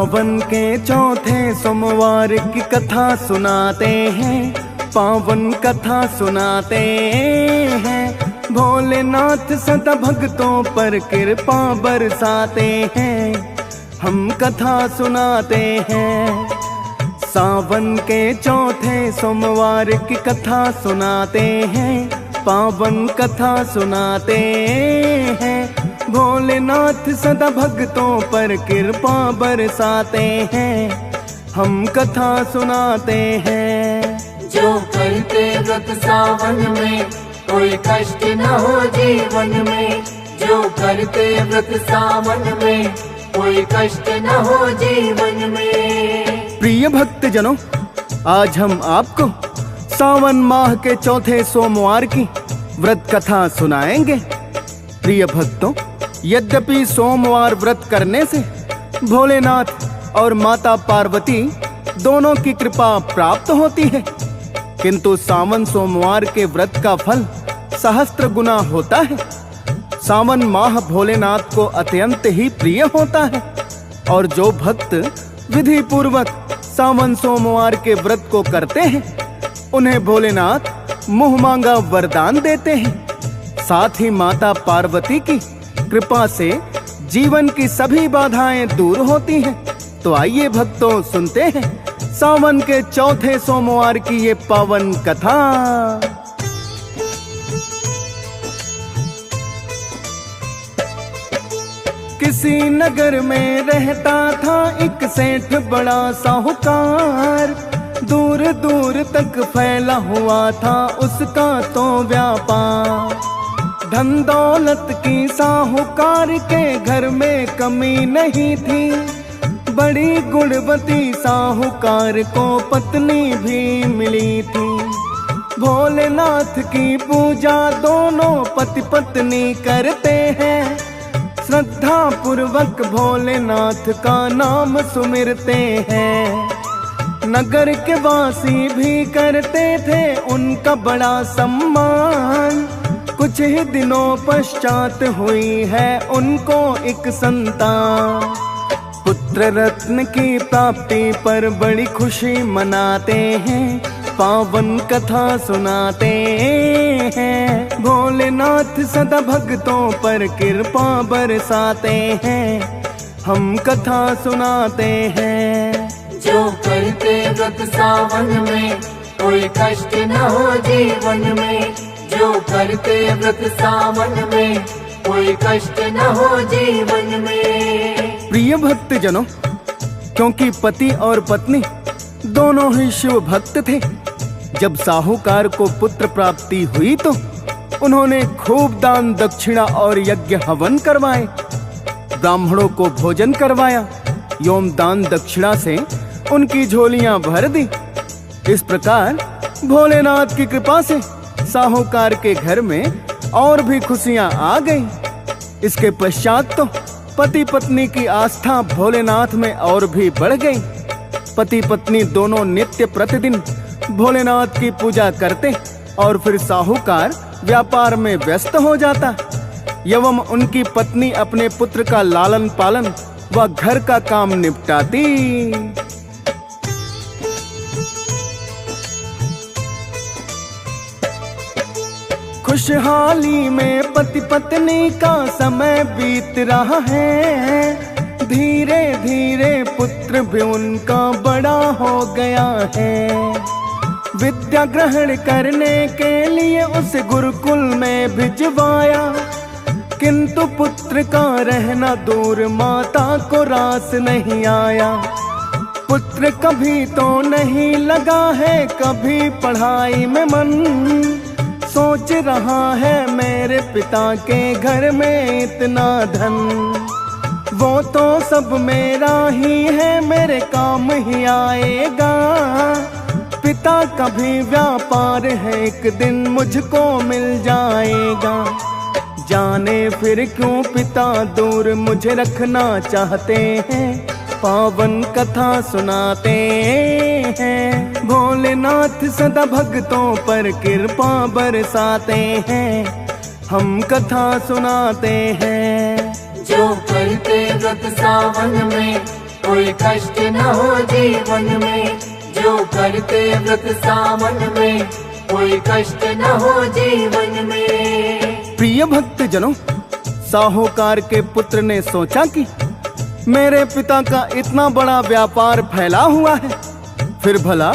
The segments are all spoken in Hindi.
सावन के चौथे सोमवार की कथा सुनाते हैं, पावन कथा सुनाते हैं। भोलेनाथ सदा भक्तों पर कृपा बरसाते हैं, हम कथा सुनाते हैं। सावन के चौथे सोमवार की कथा सुनाते हैं, पावन कथा सुनाते हैं। भोलेनाथ सदा भक्तों पर कृपा बरसाते हैं, हम कथा सुनाते हैं। जो करते व्रत सावन में कोई कष्ट न हो जीवन में, जो करते व्रत सावन में कोई कष्ट न हो जीवन में। प्रिय भक्तजनों, आज हम आपको सावन माह के चौथे सोमवार की व्रत कथा सुनाएंगे। प्रिय भक्तों, यद्यपि सोमवार व्रत करने से भोलेनाथ और माता पार्वती दोनों की कृपा प्राप्त होती है, किंतु सावन सोमवार के व्रत का फल सहस्त्र गुना होता है। सावन माह भोलेनाथ को अत्यंत ही प्रिय होता है और जो भक्त विधि पूर्वक सावन सोमवार के व्रत को करते हैं, उन्हें भोलेनाथ मुँह मांगा वरदान देते हैं। साथ ही माता पार्वती की कृपा से जीवन की सभी बाधाएं दूर होती हैं। तो आइए भक्तों, सुनते हैं सावन के चौथे सोमवार की ये पावन कथा। किसी नगर में रहता था एक सेठ बड़ा साहूकार, दूर दूर तक फैला हुआ था उसका तो व्यापार। धन दौलत की साहूकार के घर में कमी नहीं थी, बड़ी गुणवती साहूकार को पत्नी भी मिली थी। भोलेनाथ की पूजा दोनों पति पत्नी करते हैं, श्रद्धा पूर्वक भोलेनाथ का नाम सुमिरते हैं। नगर के वासी भी करते थे उनका बड़ा सम्मान। कुछ ही दिनों पश्चात हुई है उनको एक संतान। पुत्र रत्न की प्राप्ति पर बड़ी खुशी मनाते हैं, पावन कथा सुनाते हैं। भोलेनाथ सदा भक्तों पर कृपा बरसाते हैं, हम कथा सुनाते हैं। जो करते व्रत सावन में कोई कष्ट न हो जीवन में, जो करते व्रत सावन में कोई कष्ट न हो जीवन में। प्रिय भक्तजनों, क्योंकि पति और पत्नी दोनों ही शिव भक्त थे, जब साहूकार को पुत्र प्राप्ति हुई तो उन्होंने खूब दान दक्षिणा और यज्ञ हवन करवाए, ब्राह्मणों को भोजन करवाया एवं दान दक्षिणा से उनकी झोलियां भर दी। इस प्रकार भोलेनाथ की कृपा से साहूकार के घर में और भी खुशियां आ गई। इसके पश्चात तो पति पत्नी की आस्था भोलेनाथ में और भी बढ़ गई। पति पत्नी दोनों नित्य प्रतिदिन भोलेनाथ की पूजा करते और फिर साहूकार व्यापार में व्यस्त हो जाता एवं उनकी पत्नी अपने पुत्र का लालन पालन व घर का काम निपटाती। खुशहाली में पति पत्नी का समय बीत रहा है, धीरे धीरे पुत्र भी उनका बड़ा हो गया है। विद्या ग्रहण करने के लिए उसे गुरुकुल में भिजवाया, किंतु पुत्र का रहना दूर माता को रास नहीं आया। पुत्र कभी तो नहीं लगा है कभी पढ़ाई में मन, सोच रहा है मेरे पिता के घर में इतना धन, वो तो सब मेरा ही है, मेरे काम ही आएगा। पिता का भी व्यापार है, एक दिन मुझको मिल जाएगा। जाने फिर क्यों पिता दूर मुझे रखना चाहते हैं, पावन कथा सुनाते हैं। भोलेनाथ सदा भक्तों पर कृपा बरसाते हैं, हम कथा सुनाते हैं। जो करते व्रत सावन में कोई कष्ट न हो जीवन में, जो करते व्रत सावन में, कोई कष्ट न हो जीवन में। प्रिय भक्तजनों, साहूकार के पुत्र ने सोचा कि मेरे पिता का इतना बड़ा व्यापार फैला हुआ है, फिर भला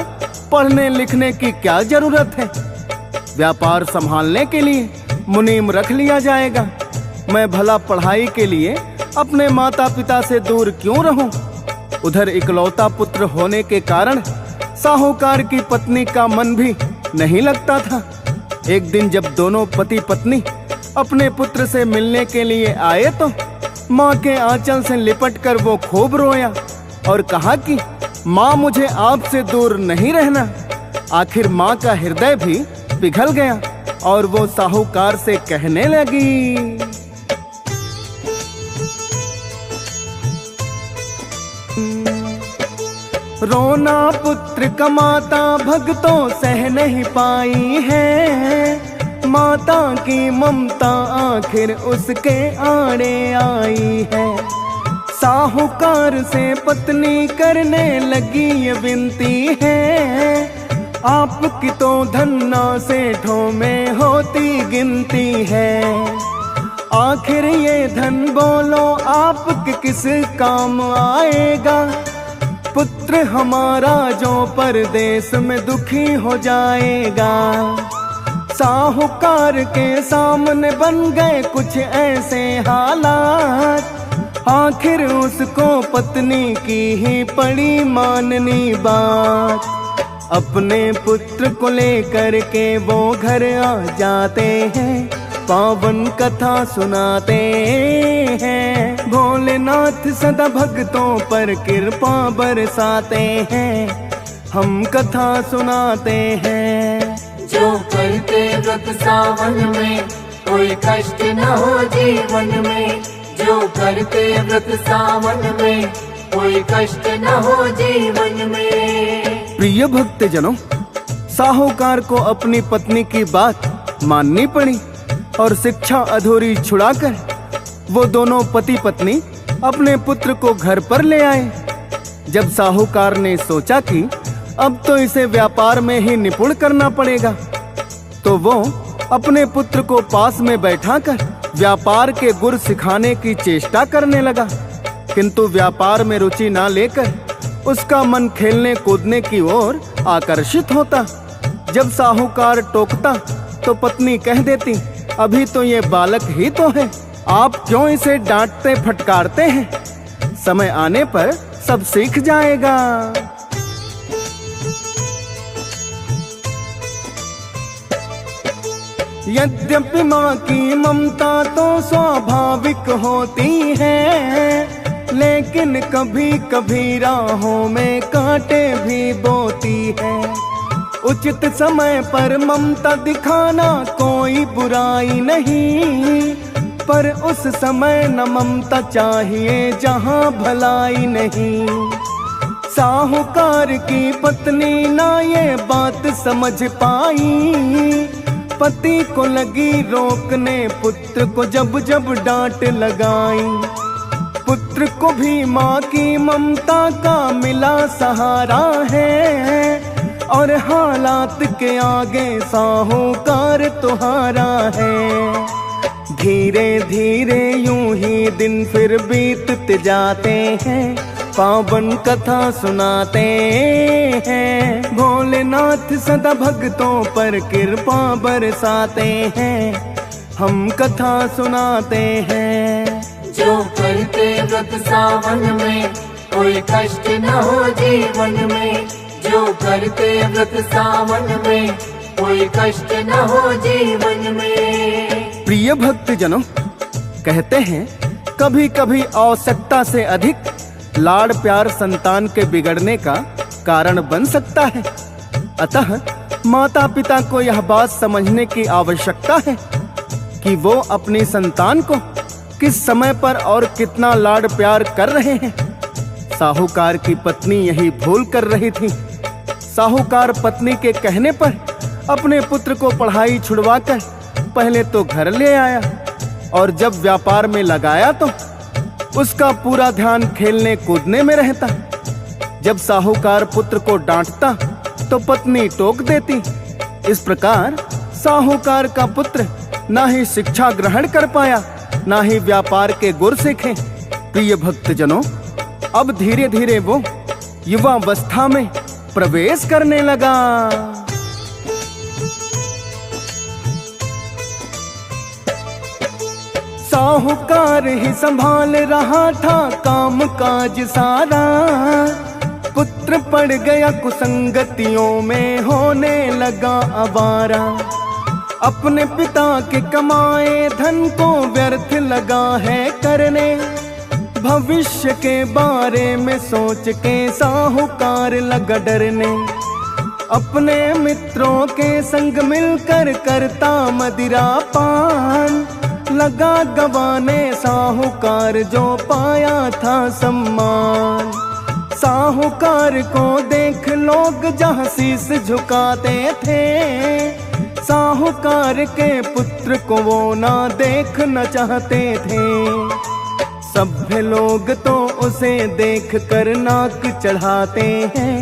पढ़ने लिखने की क्या जरूरत है। व्यापार संभालने के लिए मुनीम रख लिया जाएगा। मैं भला पढ़ाई के लिए अपने माता पिता से दूर क्यों रहूं। उधर इकलौता पुत्र होने के कारण साहूकार की पत्नी का मन भी नहीं लगता था। एक दिन जब दोनों पति पत्नी अपने पुत्र से मिलने के लिए आए तो माँ के आंचल से लिपटकर वो खूब रोया और कहा कि माँ, मुझे आपसे दूर नहीं रहना। आखिर माँ का हृदय भी पिघल गया और वो साहूकार से कहने लगी, रोना पुत्र कमाता भक्तों सह नहीं पाई है। माता की ममता आखिर उसके आड़े आई है। साहूकार से पत्नी करने लगी ये विनती है, आपकी तो धन्ना सेठों में होती गिनती है। आखिर ये धन बोलो आपके किस काम आएगा। पुत्र हमारा जो परदेश में दुखी हो जाएगा। साहूकार के सामने बन गए कुछ ऐसे हालात, आखिर उसको पत्नी की ही पड़ी माननी बात। अपने पुत्र को लेकर के वो घर आ जाते हैं, पावन कथा सुनाते हैं। भोलेनाथ सदा भक्तों पर कृपा बरसाते हैं, हम कथा सुनाते हैं। जो करते व्रत सावन में, कोई कष्ट न हो जीवन में, जो करते व्रत सावन में, कोई कष्ट न हो जीवन में। प्रिय भक्तजनों, साहूकार को अपनी पत्नी की बात माननी पड़ी और शिक्षा अधूरी छुड़ाकर वो दोनों पति पत्नी अपने पुत्र को घर पर ले आए। जब साहूकार ने सोचा कि अब तो इसे व्यापार में ही निपुण करना पड़ेगा, तो वो अपने पुत्र को पास में बैठाकर व्यापार के गुर सिखाने की चेष्टा करने लगा। किंतु व्यापार में रुचि ना लेकर उसका मन खेलने कूदने की ओर आकर्षित होता। जब साहूकार टोकता तो पत्नी कह देती, अभी तो ये बालक ही तो है, आप क्यों इसे डांटते फटकारते हैं, समय आने पर सब सीख जाएगा। यद्यपि माँ की ममता तो स्वाभाविक होती है, लेकिन कभी कभी राहों में कांटे भी बोती है। उचित समय पर ममता दिखाना कोई बुराई नहीं, पर उस समय न ममता चाहिए जहाँ भलाई नहीं। साहूकार की पत्नी ना ये बात समझ पाई, पति को लगी रोकने, पुत्र को जब जब डांट लगाई। पुत्र को भी माँ की ममता का मिला सहारा है, और हालात के आगे साहूकार तुम्हारा है। धीरे धीरे यूं ही दिन फिर बीतते जाते हैं, पावन कथा सुनाते हैं। भोलेनाथ सदा भक्तों पर कृपा बरसाते हैं, हम कथा सुनाते हैं। जो करते व्रत सावन में, कोई कष्ट न हो जीवन में, जो करते व्रत सावन में, कोई कष्ट न हो जीवन में। प्रिय भक्तजनों, कहते हैं कभी कभी आवश्यकता से अधिक लाड़ प्यार संतान के बिगड़ने का कारण बन सकता है। अतः माता पिता को यह बात समझने की आवश्यकता है कि वो अपनी संतान को किस समय पर और कितना लाड़ प्यार कर रहे हैं। साहूकार की पत्नी यही भूल कर रही थी। साहूकार पत्नी के कहने पर अपने पुत्र को पढ़ाई छुड़वाकर पहले तो घर ले आया, और जब व्यापार में लगाया तो उसका पूरा ध्यान खेलने कूदने में रहता। जब साहूकार पुत्र को डांटता तो पत्नी टोक देती। इस प्रकार साहूकार का पुत्र ना ही शिक्षा ग्रहण कर पाया, ना ही व्यापार के गुर सीखे। प्रिय भक्तजनों, अब धीरे धीरे वो युवावस्था में प्रवेश करने लगा। साहूकार ही संभाल रहा था काम काज सारा। पुत्र पड़ गया कुसंगतियों में, होने लगा आवारा। अपने पिता के कमाए धन को व्यर्थ लगा है करने। भविष्य के बारे में सोच के साहूकार लगा डरने। अपने मित्रों के संग मिलकर करता मदिरा पान। लगा गवाने साहूकार जो पाया था सम्मान। साहूकार को देख लोग जहाँ शीश झुकाते थे, साहूकार के पुत्र को वो ना देखना चाहते थे। सभ्य लोग तो उसे देख कर नाक चढ़ाते हैं।